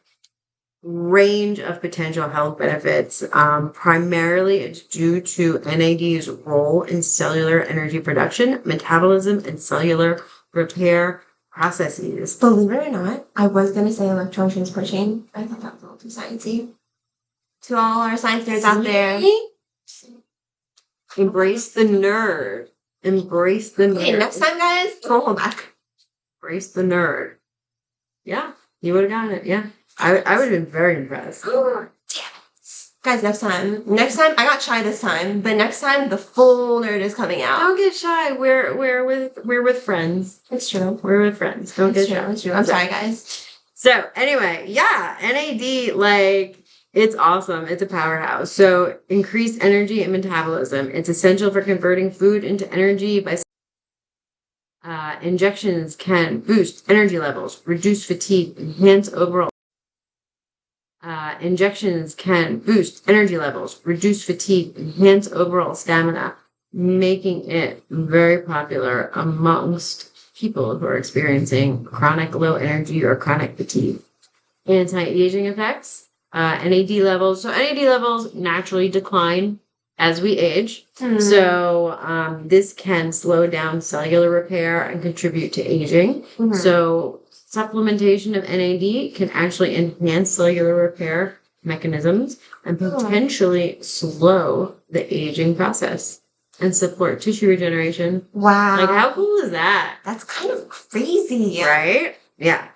range of potential health benefits. Primarily, it's due to NAD's role in cellular energy production, metabolism, and cellular repair processes. Believe it or not, I was going to say electron transport chain. I thought that was a little too sciencey. To all our science nerds out there. Embrace the nerd. Embrace the nerd. Okay, next time, guys, don't hold back. Embrace the nerd. Yeah, you would have gotten it. Yeah. I would have been very impressed. Damn it. Guys, next time, I got shy this time, but next time the full nerd is coming out. Don't get shy. We're with friends. It's true. We're with friends. Don't get shy. It's true. I'm sorry, guys. So anyway, yeah, NAD, it's awesome. It's a powerhouse. So increased energy and metabolism. It's essential for converting food into energy by injections can boost energy levels, reduce fatigue, enhance overall. Injections can boost energy levels, reduce fatigue, enhance overall stamina, making it very popular amongst people who are experiencing chronic low energy or chronic fatigue. Anti-aging effects, NAD levels. So NAD levels naturally decline as we age. So this can slow down cellular repair and contribute to aging. So supplementation of NAD can actually enhance cellular repair mechanisms and potentially slow the aging process and support tissue regeneration. Wow. Like, how cool is that? That's kind of crazy. Right? Yeah.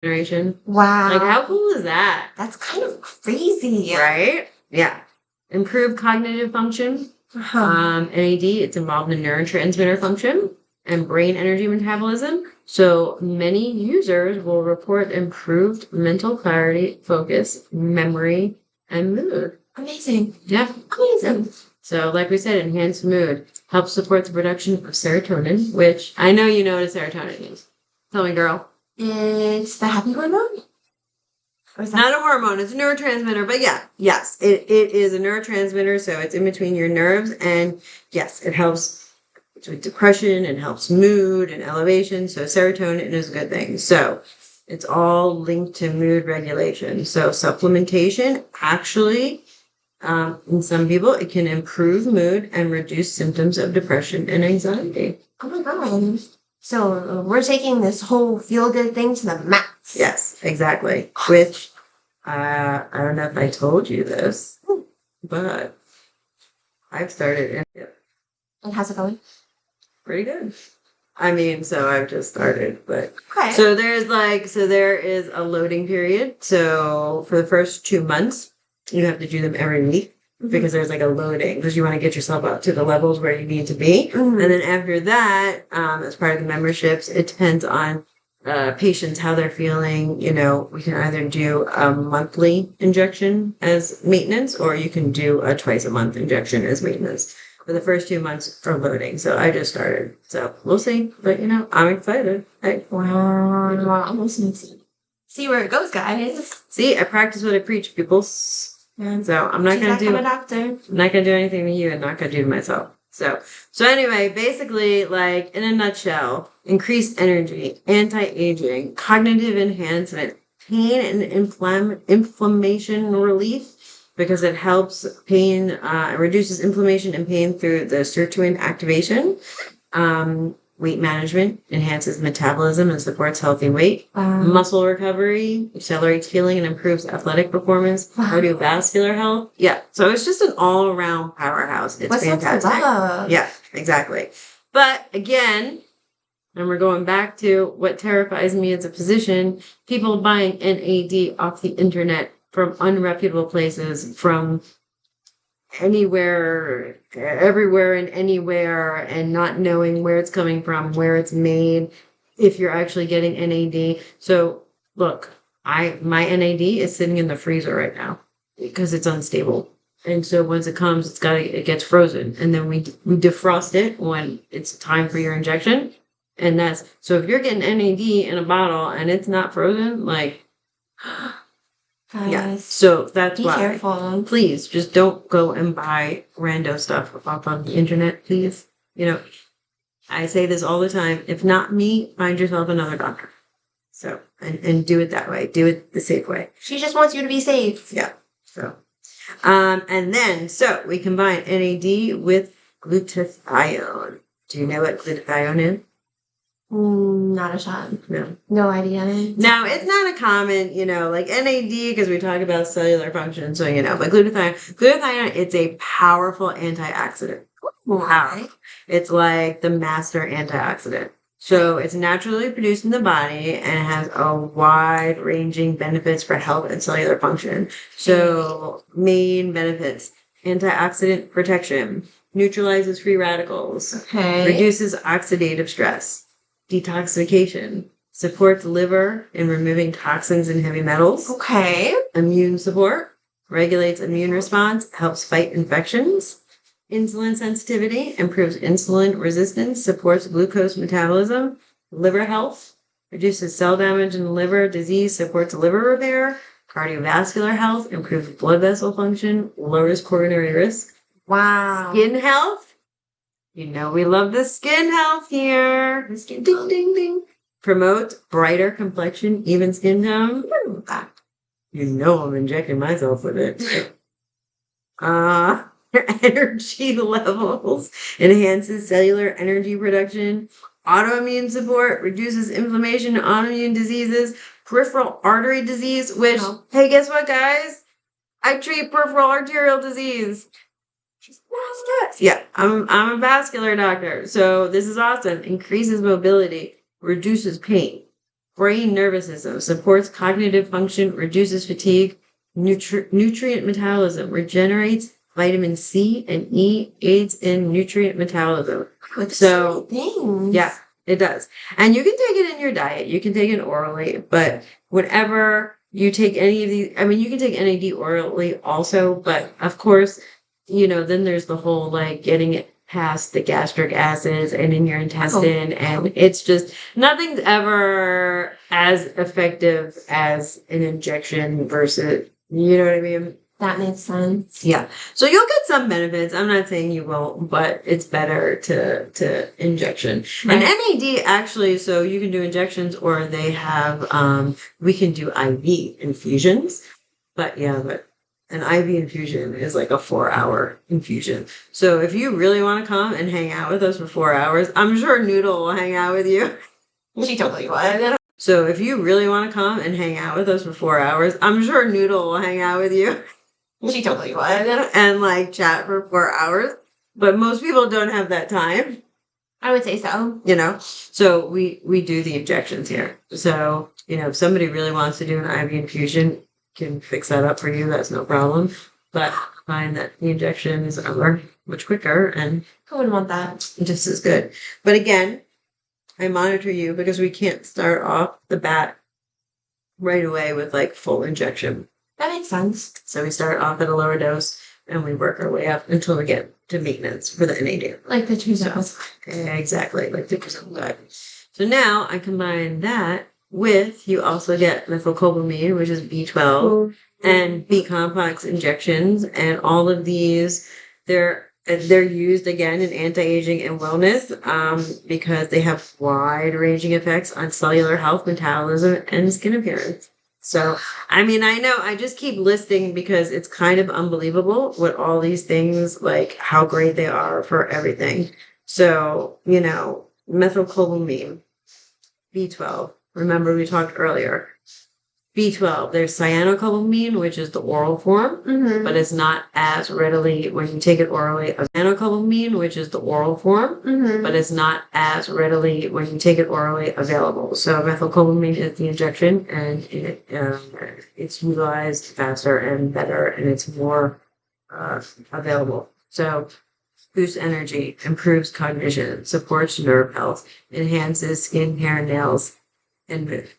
Generation. Wow. Like, how cool is that? That's kind of crazy. Right? Yeah. Improved cognitive function. NAD, it's involved in neurotransmitter function and brain energy metabolism. So many users will report improved mental clarity, focus, memory, and mood. Amazing. Yeah. Amazing. Yeah. So like we said, enhanced mood helps support the production of serotonin, which I know you know what serotonin is. Tell me, girl. It's the happy hormone? Not a hormone, it's a neurotransmitter, but yes, it is a neurotransmitter, so it's in between your nerves, and yes, it helps with depression and helps mood and elevation. So serotonin is a good thing. So it's all linked to mood regulation. So supplementation actually, in some people, it can improve mood and reduce symptoms of depression and anxiety. Oh my god. So we're taking this whole feel-good thing to the max. Yes, exactly. Which, I don't know if I told you this, but I've started. And how's it going? Pretty good. I mean, so I've just started, but okay. So there is a loading period. So for the first 2 months, you have to do them every week because there's like a loading because you want to get yourself up to the levels where you need to be. And then after that, as part of the memberships, it depends on patients how they're feeling, we can either do a monthly injection as maintenance, or you can do a twice a month injection as maintenance for the first 2 months for loading. So I just started. So we'll see. But, I'm excited. Wow. I'm listening to see where it goes, guys. See, I practice what I preach, people. Yeah. So I'm not going to do a doctor. I'm not going to do anything to you and not going to do to myself. So anyway, basically, like in a nutshell, increased energy, anti-aging, cognitive enhancement, pain and inflammation relief, because it helps pain, reduces inflammation and pain through the sirtuin activation. Weight management, enhances metabolism and supports healthy weight. Muscle recovery, accelerates healing and improves athletic performance. Cardiovascular health. Yeah. So it's just an all-around powerhouse. It's fantastic. Yeah, exactly. But again, and we're going back to what terrifies me as a physician, people buying NAD off the internet from unreputable places, from anywhere, everywhere and anywhere, and not knowing where it's coming from, where it's made, if you're actually getting NAD. So look, my NAD is sitting in the freezer right now because it's unstable. And so once it comes, it gets frozen, and then we defrost it when it's time for your injection. And so if you're getting NAD in a bottle and it's not frozen, like, yeah, so that's why. Be careful. Please, just don't go and buy rando stuff off of the internet, please. I say this all the time. If not me, find yourself another doctor. So, and do it that way. Do it the safe way. She just wants you to be safe. Yeah. So, and then, we combine NAD with glutathione. Do you know what glutathione is? Not a shot. No idea. No, it's not a common, like NAD, because we talk about cellular function, so but glutathione, it's a powerful antioxidant. Wow. It's like the master antioxidant. So it's naturally produced in the body and it has a wide-ranging benefits for health and cellular function. So main benefits: antioxidant protection, neutralizes free radicals, reduces oxidative stress, detoxification, supports liver in removing toxins and heavy metals. Immune support, regulates immune response, helps fight infections. Insulin sensitivity, improves insulin resistance, supports glucose metabolism. Liver health, reduces cell damage in the liver, disease, supports liver repair. Cardiovascular health, improves blood vessel function, lowers coronary risk. Wow. Skin health, we love the skin health here. The skin, ding, ding, ding. Promote brighter complexion, even skin tone. I'm injecting myself with it. Energy levels, enhances cellular energy production. Autoimmune support, reduces inflammation and autoimmune diseases. Peripheral artery disease, which, hey, guess what, guys? I treat peripheral arterial disease. Yeah, I'm a vascular doctor, so this is awesome. Increases mobility, reduces pain. Brain nervous system, supports cognitive function, reduces fatigue. Nutrient metabolism, regenerates vitamin C and E, aids in nutrient metabolism. So yeah, it does. And you can take it in your diet. You can take it orally, but whenever you take any of these, you can take NAD orally also, but of course, then there's the whole getting it past the gastric acids and in your intestine, and it's just nothing's ever as effective as an injection versus, you know what I mean? That makes sense. Yeah. So you'll get some benefits. I'm not saying you won't, but it's better to injection. Right. And NAD actually, so you can do injections, or they have, we can do IV infusions. But an IV infusion is like a 4-hour infusion. So if you really want to come and hang out with us for 4 hours, I'm sure Noodle will hang out with you. She totally would. So if you really want to come and hang out with us for 4 hours, I'm sure Noodle will hang out with you. She totally would. And chat for 4 hours. But most people don't have that time. I would say so. So we do the injections here. So, if somebody really wants to do an IV infusion, can fix that up for you. That's no problem. But I find that the injections are much quicker and who wouldn't want that? Just as good. But again, I monitor you because we can't start off the bat right away with like full injection. That makes sense. So we start off at a lower dose and we work our way up until we get to maintenance for the NAD. Like the Tirzepatide. Yeah, exactly, like the Tirzepatide. So now I combine that with, you also get methylcobalamin, which is B12, and B complex injections, and all of these, they're used again in anti-aging and wellness because they have wide-ranging effects on cellular health, metabolism, and skin appearance. So, I mean, I know I just keep listing because it's kind of unbelievable what all these things, like how great they are for everything. So, you know, methylcobalamin, B12. Remember we talked earlier. B12, there's cyanocobalamin, which is the oral form, but it's not as readily when you take it orally. Cyanocobalamin, which is the oral form, but it's not as readily when you take it orally available. So methylcobalamin is the injection, and it's utilized faster and better, and it's more available. So boosts energy, improves cognition, supports nerve health, enhances skin, hair, nails, and mood.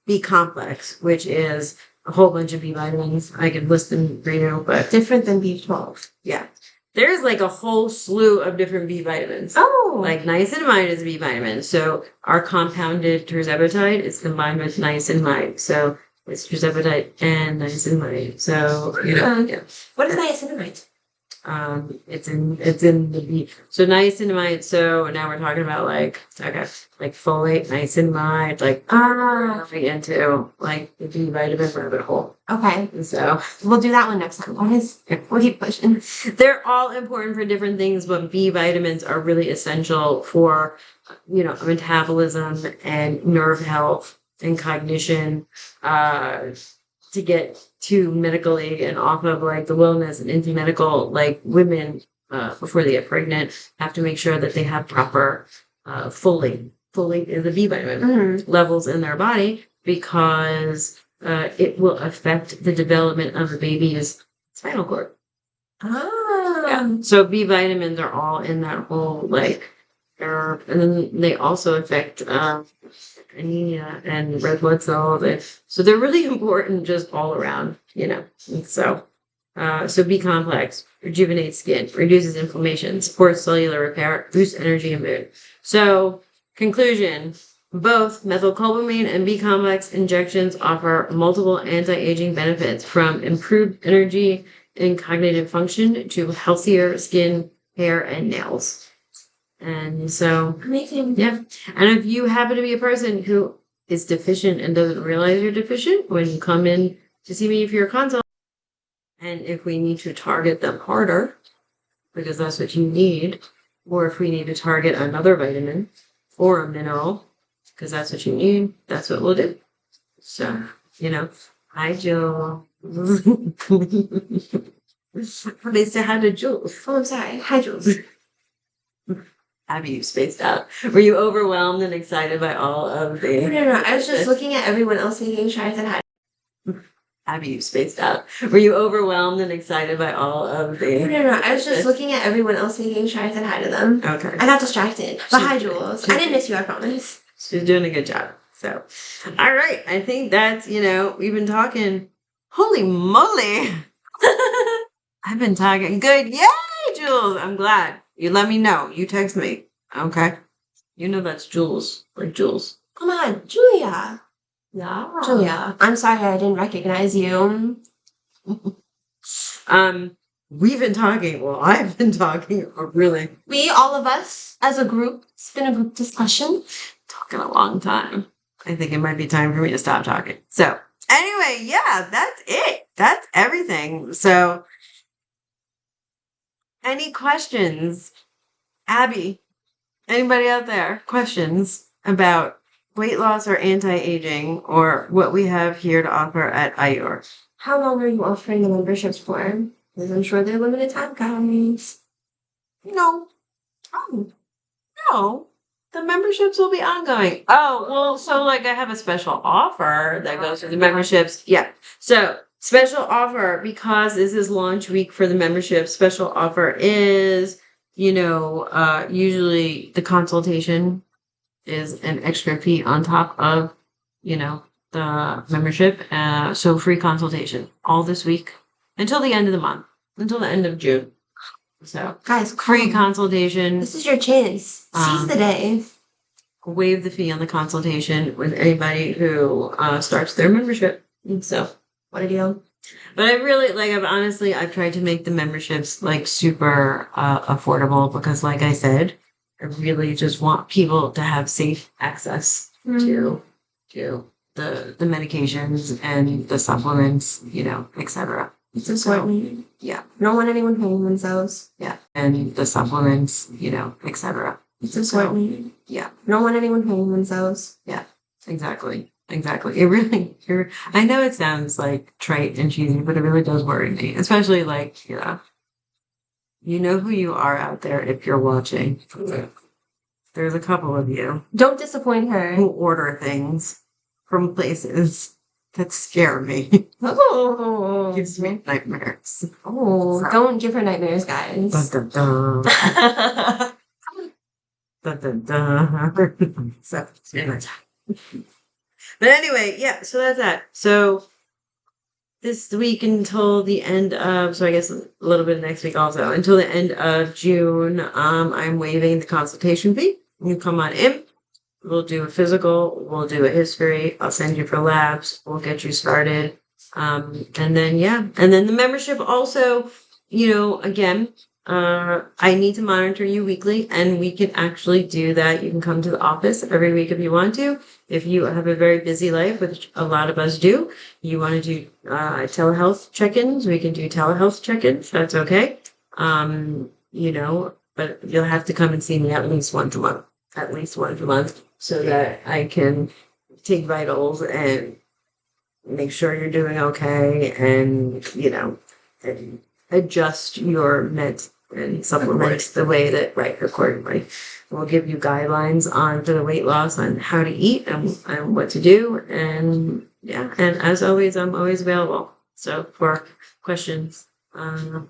B complex, which is a whole bunch of B vitamins. I could list them for you, but different than B12. Yeah. There's like a whole slew of different B vitamins. Oh. Like niacinamide is a B vitamin. So our compounded Tirzepatide is combined with niacinamide. So it's Tirzepatide and niacinamide. So, you know. Yeah. What is niacinamide? It's in the B. So niacinamide. So now we're talking about like folate, niacinamide, into like the B vitamin rabbit hole. Okay. So we'll do that one next time, guys. We'll keep pushing. They're all important for different things, but B vitamins are really essential for, you know, metabolism and nerve health and cognition, to get to medical aid and off of like the wellness and into medical, like women before they get pregnant have to make sure that they have proper folate. Folate is a B vitamin levels in their body because it will affect the development of the baby's spinal cord. Yeah. So B vitamins are all in that whole like herb, and then they also affect anemia and red blood cells. So they're really important just all around, you know. And so B complex rejuvenates skin, reduces inflammation, supports cellular repair, boosts energy and mood. So conclusion, both methylcobalamin and B complex injections offer multiple anti-aging benefits, from improved energy and cognitive function to healthier skin, hair, and nails. And so, amazing. Yeah. And if you happen to be a person who is deficient and doesn't realize you're deficient when you come in to see me for your consult, and if we need to target them harder, because that's what you need, or if we need to target another vitamin or a mineral, because that's what you need, that's what we'll do. So, you know, hi, Jill. They say hi to Jules. Oh, I'm sorry. Hi, Jules. Abby, you spaced out. Were you overwhelmed and excited by all of the... No. I was just looking at everyone else making sure I said hi. Abby, you spaced out. Were you overwhelmed and excited by all of the... No. I was just looking at everyone else making sure I said hi to them. Okay. I got distracted. But hi, Jules. I didn't miss you, I promise. She's doing a good job. So, all right. I think that's, you know, we've been talking... Holy moly! I've been talking good. Yay, Jules! I'm glad. You let me know. You text me. Okay? You know that's Jules. Like Jules. Come on, Julia. Yeah. Julia. I'm sorry I didn't recognize you. We've been talking. Well, I've been talking. Really. We, all of us, as a group, it's been a group discussion. Talking a long time. I think it might be time for me to stop talking. So, anyway, yeah, that's it. That's everything. So, any questions? Abby, anybody out there? Questions about weight loss or anti-aging or what we have here to offer at Ayur? How long are you offering the memberships for? Because I'm sure they're limited time, guys. No. Oh, no. The memberships will be ongoing. Oh, well, so like I have a special offer that goes with the memberships. Yeah. So special offer, because this is launch week for the membership, special offer is, you know, usually the consultation is an extra fee on top of, the membership. So free consultation all this week until the end of the month, until the end of June. So Guys, free consultation. This is your chance. Seize the day. Waive the fee on the consultation with anybody who starts their membership. And so what a deal. But I really I've tried to make the memberships super affordable because, like I said, I really just want people to have safe access to the medications and the supplements, etc. It's important. Yeah. I don't want anyone hurting themselves. Yeah. And the supplements, etc. It's important. Yeah. I don't want anyone hurting themselves. Yeah. Exactly. It really, I know it sounds trite and cheesy, but it really does worry me, especially you know who you are out there if you're watching. There's a couple of you. Don't disappoint her. Who order things from places that scare me. Oh. Gives me nightmares. Oh, so. Don't give her nightmares, guys. Dun, dun, dun. Dun, dun, dun. So, but anyway, yeah, so that's that. So this week until the end of, so I guess a little bit next week also, until the end of June, I'm waiving the consultation fee. You come on in, we'll do a physical, we'll do a history, I'll send you for labs, we'll get you started. And then the membership also, again, I need to monitor you weekly, and we can actually do that. You can come to the office every week if you want to. If you have a very busy life, which a lot of us do, you want to do telehealth check-ins, we can do telehealth check-ins. That's okay. But you'll have to come and see me at least once a month, so that I can take vitals and make sure you're doing okay, and, and adjust your meds and supplements the way that accordingly. We'll give you guidelines for the weight loss on how to eat and what to do. And and as always, I'm always available. So for questions, and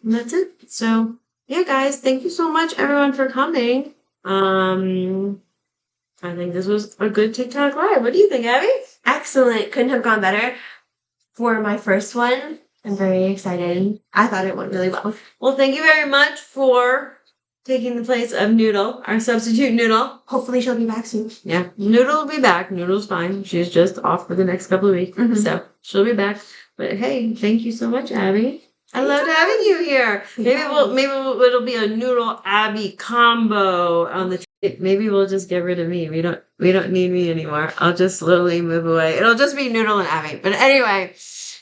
that's it. So yeah, guys, thank you so much everyone for coming. I think this was a good TikTok live. What do you think, Abby? Excellent. Couldn't have gone better for my first one. I'm very excited. I thought it went really well. Well, thank you very much for taking the place of Noodle, our substitute Noodle. Hopefully she'll be back soon. Yeah, Noodle will be back. Noodle's fine. She's just off for the next couple of weeks. Mm-hmm. So she'll be back. But hey, thank you so much, Abby. I loved having you here. Maybe it'll be a Noodle Abby combo on the. Maybe we'll just get rid of me. We don't need me anymore. I'll just slowly move away. It'll just be Noodle and Abby. But anyway.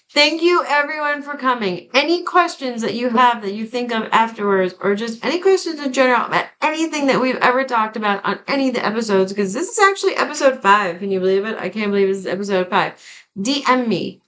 Thank you, everyone, for coming. Any questions that you have that you think of afterwards, or just any questions in general about anything that we've ever talked about on any of the episodes, because this is actually episode 5. Can you believe it? I can't believe this is episode 5. DM me.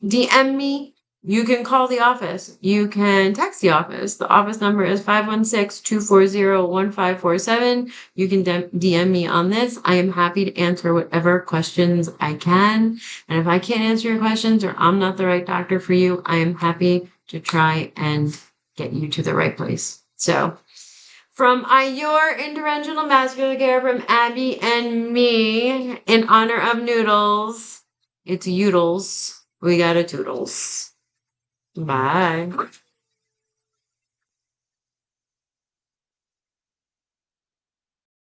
You can call the office. You can text the office. The office number is 516-240-1547. You can DM me on this. I am happy to answer whatever questions I can. And if I can't answer your questions or I'm not the right doctor for you, I am happy to try and get you to the right place. So from Ayur Interventional Vascular Care from Abby and me, in honor of Noodles, it's Yoodles. We got a Toodles. Bye.